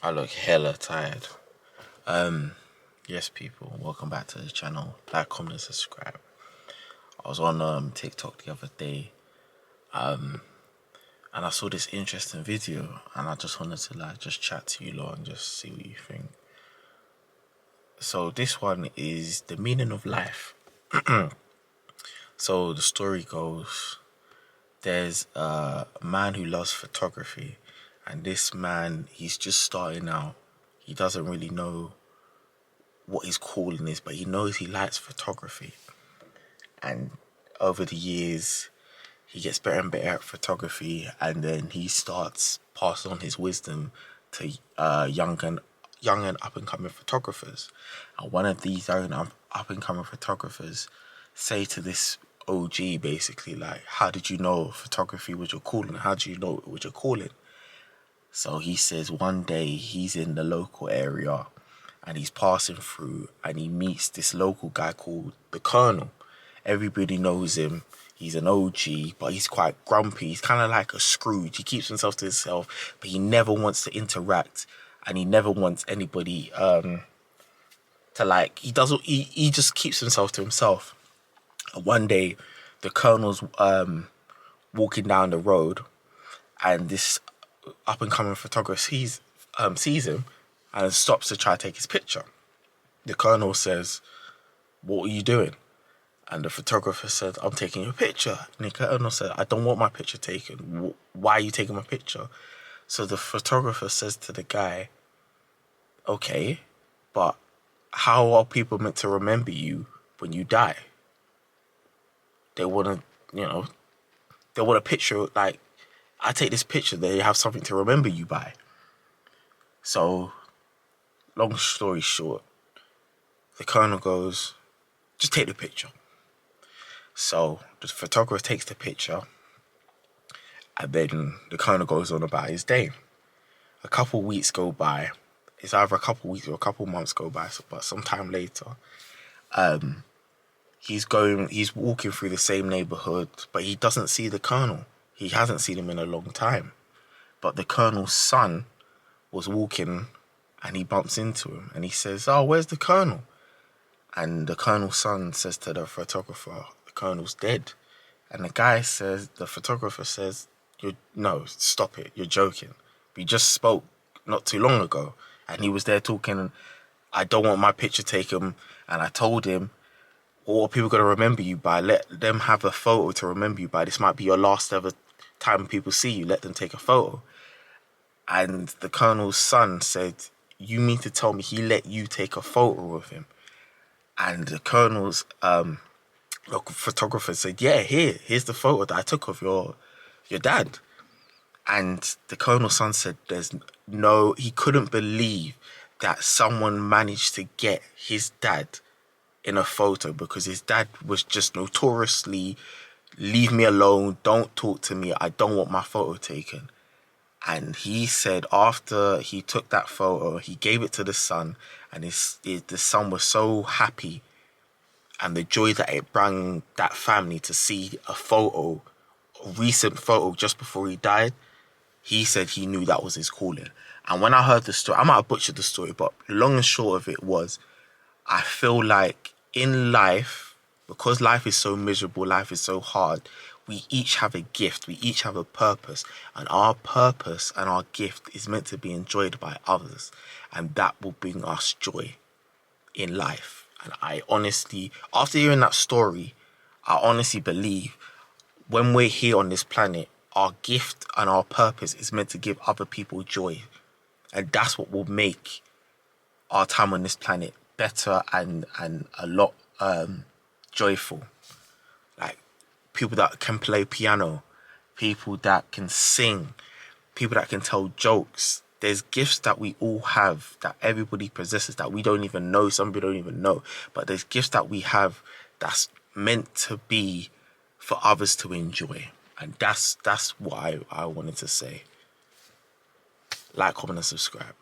I look hella tired. Yes, people, welcome back to the channel. Like, comment, and subscribe. I was on TikTok the other day, and I saw this interesting video, and I just wanted to just chat to you lot and just see what you think. So this one is the meaning of life. So the story goes, there's a man who loves photography, and this man, he's just starting out. He doesn't really know what his calling is, but he knows he likes photography. And over the years, he gets better and better at photography, and then he starts passing on his wisdom to young and up and coming photographers. And one of these young and up and coming photographers say to this OG basically, like, how did you know photography was your calling? How do you know it was your calling? So he says one day he's in the local area and he's passing through and he meets this local guy called the Colonel. Everybody knows him. He's an OG, but he's quite grumpy. He's kind of like a Scrooge. He keeps himself to himself, but he never wants to interact, and he never wants anybody to like. He just keeps himself to himself. And one day, the Colonel's walking down the road, and this up and coming photographer sees him and stops to try to take his picture. The Colonel says, "What are you doing?" And the photographer said, "I'm taking your picture." And the Colonel said, "I don't want my picture taken. Why are you taking my picture?" So the photographer says to the guy, "Okay, but how are people meant to remember you when you die? They want to, they want a picture. Like, I take this picture, they have something to remember you by." So, long story short, the Colonel goes, "Just take the picture." So the photographer takes the picture, and then the Colonel goes on about his day. A couple of weeks go by. It's either a couple of weeks or a couple of months go by, but sometime later, he's walking through the same neighborhood, but he doesn't see the Colonel. He hasn't seen him in a long time. But the Colonel's son was walking, and he bumps into him, and he says, "Oh, where's the Colonel?" And the Colonel's son says to the photographer, "The Colonel's dead." And the photographer says, "No, stop it, you're joking. We just spoke not too long ago, and he was there talking, I don't want my picture taken, and I told him, what are people going to remember you by? Let them have a photo to remember you by. This might be your last ever time people see you. Let them take a photo." And the Colonel's son said, "You mean to tell me he let you take a photo of him?" And the Colonel's local photographer said, "Yeah, here's the photo that I took of your dad." And the Colonel's son said he couldn't believe that someone managed to get his dad in a photo, because his dad was just notoriously, "Leave me alone, don't talk to me, I don't want my photo taken." And he said after he took that photo, he gave it to the son, and the son was so happy, and the joy that it brought that family to see a recent photo just before he died. He said he knew that was his calling. And when I heard the story, I might have butchered the story, but long and short of it was, I feel like in life, because life is so miserable, life is so hard, we each have a gift, we each have a purpose, and our purpose and our gift is meant to be enjoyed by others, and that will bring us joy in life. And I honestly, after hearing that story, I honestly believe when we're here on this planet, our gift and our purpose is meant to give other people joy, and that's what will make our time on this planet better and a lot joyful. Like, people that can play piano, people that can sing, people that can tell jokes. There's gifts that we all have, that everybody possesses, that we don't even know, some people don't even know. But there's gifts that we have that's meant to be for others to enjoy. And that's what I wanted to say. Like, comment, and subscribe.